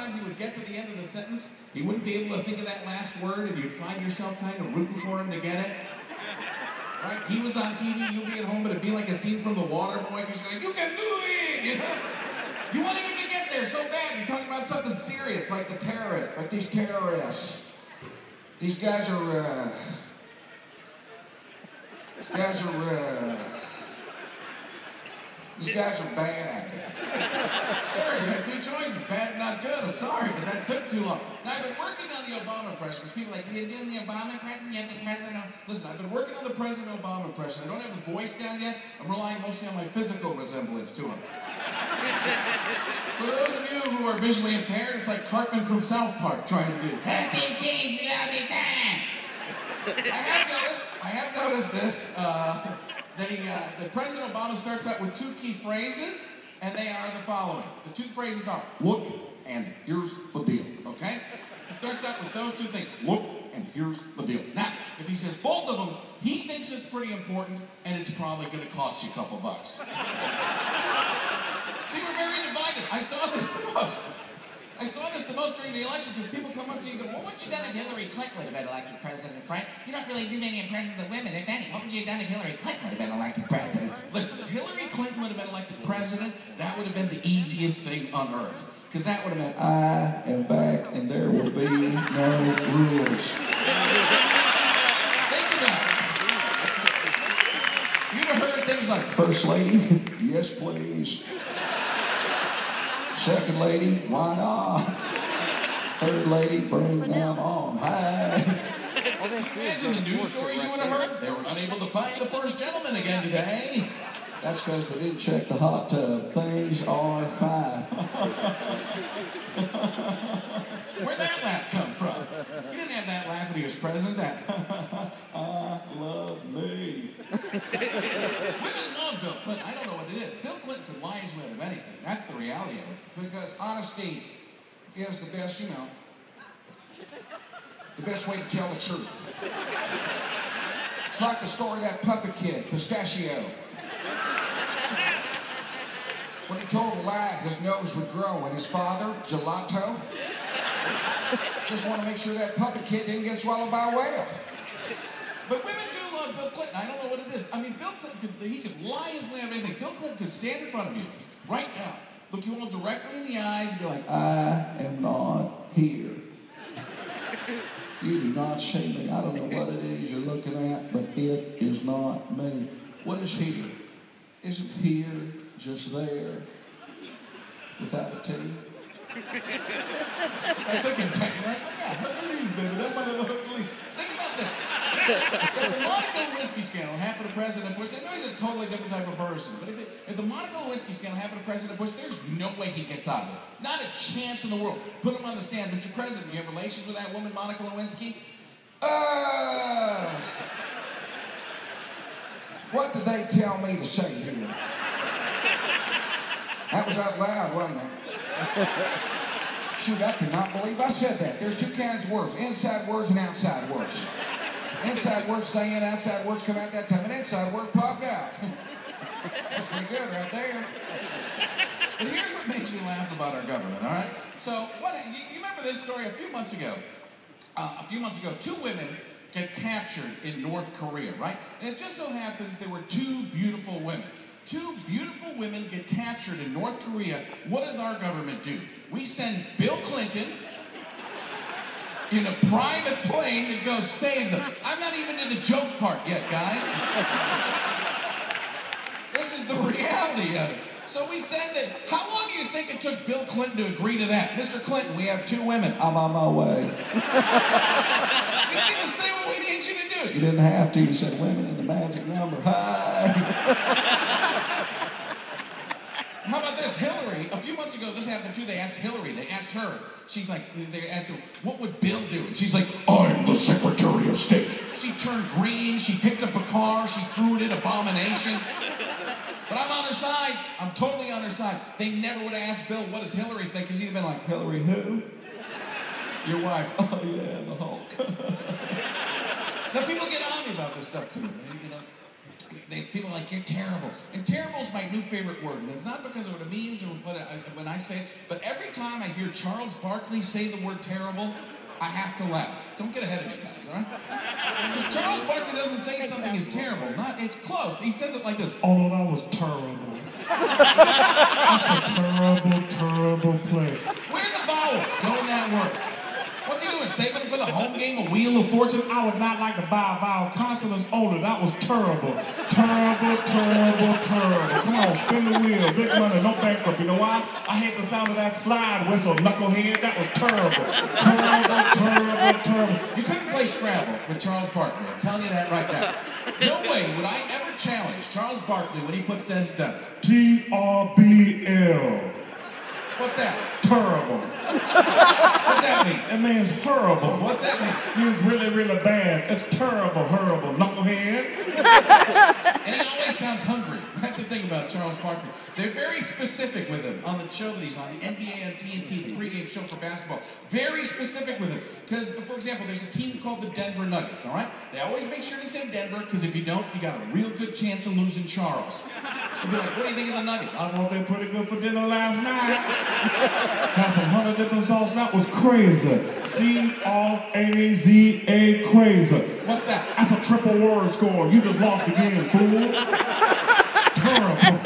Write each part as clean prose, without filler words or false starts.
sometimes he would get to the end of the sentence, he wouldn't be able to think of that last word, and you'd find yourself kind of rooting for him to get it. Right? He was on TV, you'd be at home, but it'd be like a scene from The Waterboy, because you're like, you can do it! You know? You wanted him to get there so bad. You're talking about something serious, like the terrorists, like these terrorists. These guys are bad. Sorry, you had two choices, bad and not good. I'm sorry, but that took too long. Now, I've been working on the Obama impression, because people are like, you're doing the Obama impression? You have the president. Listen, I've been working on the President Obama impression. I don't have the voice down yet. I'm relying mostly on my physical resemblance to him. For those of you who are visually impaired, it's like Cartman from South Park trying to do it. Nothing changed without me time. I have noticed this, that President Obama starts out with two key phrases, and they are the following. The two phrases are, look, and here's the deal, okay? He starts out with those two things, look, and here's the deal. Now, if he says both of them, he thinks it's pretty important, and it's probably going to cost you a couple bucks. See, we're very divided. I saw this the most during the election, because people come up to you and go, well, what would you done if Hillary Clinton would have been elected president, Frank? You don't really do many impressions of women, if any. What would you have done if Hillary Clinton would have been elected president? Listen, if Hillary Clinton would have been elected president, that would have been the easiest thing on earth. Because that would have meant, I am back and there will be no rules. Think about it. You'd have heard things like, First Lady, yes please. Second lady, why not? Third lady, bring them on high. Imagine the news stories you would have heard. They were unable to find the first gentleman again today. That's because they didn't check the hot tub. Things are fine. Where'd that laugh come from? He didn't have that laugh when he was president. That, I love me. Women love Bill Clinton. I don't know what it is. Bill Clinton could lie his way out of anything. That's the reality of it. Because honesty is the best, the best way to tell the truth. It's like the story of that puppet kid, Pistachio. When he told a lie, his nose would grow, and his father, Gelato, just want to make sure that puppet kid didn't get swallowed by a whale. But women do love Bill Clinton. I don't know what it is. I mean, Bill Clinton could lie his way out of anything. Bill Clinton could stand in front of you right now, look you all directly in the eyes, and be like, I am not here. You do not see me. I don't know what it is you're looking at, but it is not me. What is here? Isn't here just there without a T? That took me a second, right? Yeah, Hercules, baby. That's my little Hercules. Think about that. If the Monica Lewinsky scandal happened to President Bush, I know he's a totally different type of person, but if the Monica Lewinsky scandal happened to President Bush, there's no way he gets out of it. Not a chance in the world. Put him on the stand. Mr. President, you have relations with that woman, Monica Lewinsky? What did they tell me to say here? That was out loud, wasn't it? Shoot, I cannot believe I said that. There's two kinds of words, inside words and outside words. Inside words stay in, outside words come out. That time an inside word popped out. That's pretty good right there. But here's what makes me laugh about our government, all right? So, you remember this story a few months ago? Two women get captured in North Korea, right? And it just so happens there were two beautiful women. Two beautiful women get captured in North Korea. What does our government do? We send Bill Clinton in a private plane to go save them. I'm not even in the joke part yet, guys. This is the reality of it. So we send it. How long do you think it took Bill Clinton to agree to that? Mr. Clinton, we have two women. I'm on my way. You didn't even say what we need you to do. You didn't have to. You said women in the magic number. Hi. How about this? Hillary, a few months ago, this happened too. They asked Hillary, they asked her. She's like, they asked her, what would Bill do? And she's like, I'm the Secretary of State. She turned green, she picked up a car, she threw it in abomination. But I'm on her side. I'm totally on her side. They never would have asked Bill, what does Hillary think? Because he'd have been like, Hillary who? Your wife. Oh, yeah, the Hulk. Now, people get on me about this stuff, too. People are like, you're terrible. And terrible is my new favorite word. And it's not because of what it means or when I say it, but every time I hear Charles Barkley say the word terrible, I have to laugh. Don't get ahead of me, guys, all right? Because Charles Barkley doesn't say something is terrible. It's close. He says it like this. Oh, that was terrible. That's a terrible, terrible play. Where are the vowels? Go in that word. What's he doing? Saving for the home game, a Wheel of Fortune? I would not like to buy a vowel consonants older. That was terrible. Terrible, terrible, terrible. Come on, spin the wheel. Big money, no bankrupt. You know why? I hate the sound of that slide whistle, knucklehead. That was terrible. Terrible, terrible, terrible. You couldn't play Scrabble with Charles Barkley. I'm telling you that right now. No way would I ever challenge Charles Barkley when he puts this down. TRBL. What's that? Terrible. What's that mean? It means horrible. What's that mean? It means really, really bad. It's terrible, horrible, knucklehead. And he always sounds hungry. That's the thing about Charles Barkley. They're very specific with him on the show that he's on, the NBA on TNT, the pregame show for basketball. Very specific with him. Because, for example, there's a team called the Denver Nuggets, all right? They always make sure to say Denver, because if you don't, you got a real good chance of losing Charles. They'll be like, what do you think of the Nuggets? I thought they were pretty good for dinner last night. Got some 100 different sauce. That was crazy. C-R-A-Z-A, crazy. What's that? That's a triple word score. You just lost again, fool. Terrible.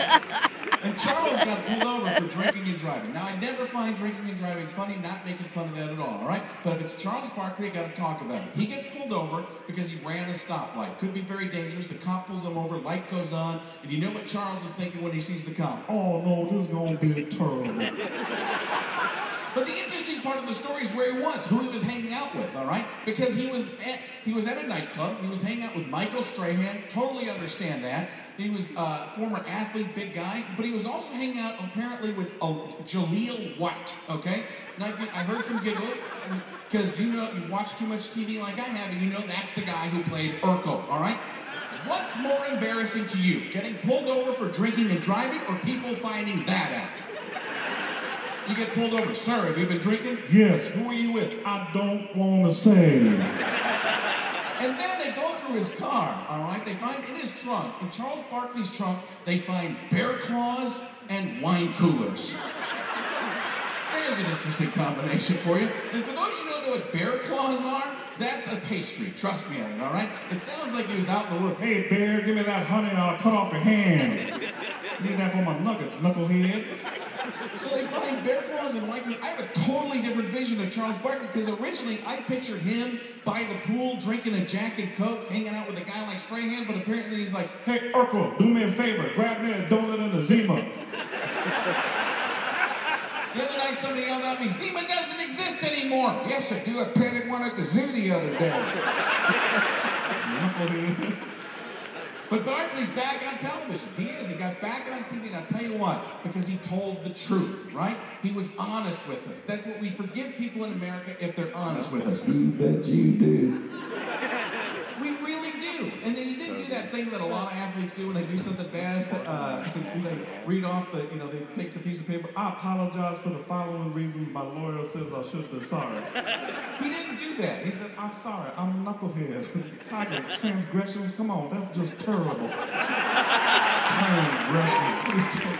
And Charles got pulled over for drinking and driving. Now, I never find drinking and driving funny, not making fun of that at all right? But if it's Charles Barkley, I got to talk about it. He gets pulled over because he ran a stoplight. Could be very dangerous. The cop pulls him over, light goes on, and you know what Charles is thinking when he sees the cop? Oh, no, this is going to be terrible. But the interesting part of the story is where he was, who he was hanging out with, all right? Because he was at a nightclub. He was hanging out with Michael Strahan. Totally understand that. He was a former athlete, big guy, but he was also hanging out apparently with Jaleel White, okay? Now, I heard some giggles, because you watch too much TV like I have, and you know that's the guy who played Urkel, all right? What's more embarrassing to you, getting pulled over for drinking and driving, or people finding that out? You get pulled over. Sir, have you been drinking? Yes. Who are you with? I don't want to say. And then they go through his car, all right? They find in his trunk, in Charles Barkley's trunk, they find bear claws and wine coolers. There's an interesting combination for you. And for those who don't know what bear claws are, that's a pastry. Trust me on it, all right? It sounds like he was out in the woods. Hey, bear, give me that honey and I'll cut off your hands. Need that for my nuggets, knucklehead. So they find bear claws and white. I have a totally different vision of Charles Barkley because originally I pictured him by the pool drinking a Jack and Coke, hanging out with a guy like Strahan, but apparently he's like, hey, Urkel, do me a favor, grab me a donut and a Zima. The other night somebody yelled at me, Zima doesn't exist anymore. Yes, I do. I petted one at the zoo the other day. But Barkley's back on television. He is. He got back on TV, and I'll tell you what, because he told the truth, right? He was honest with us. That's what we forgive people in America if they're honest with us. You bet you do. We really do. And then he didn't do that thing that a lot of athletes do when they do something bad. They read off they take the piece of paper. I apologize for the following reasons my lawyer says I should be sorry. He didn't do that. He said, I'm sorry, I'm a knucklehead. Tiger, transgressions, come on, that's just terrible. Transgressions.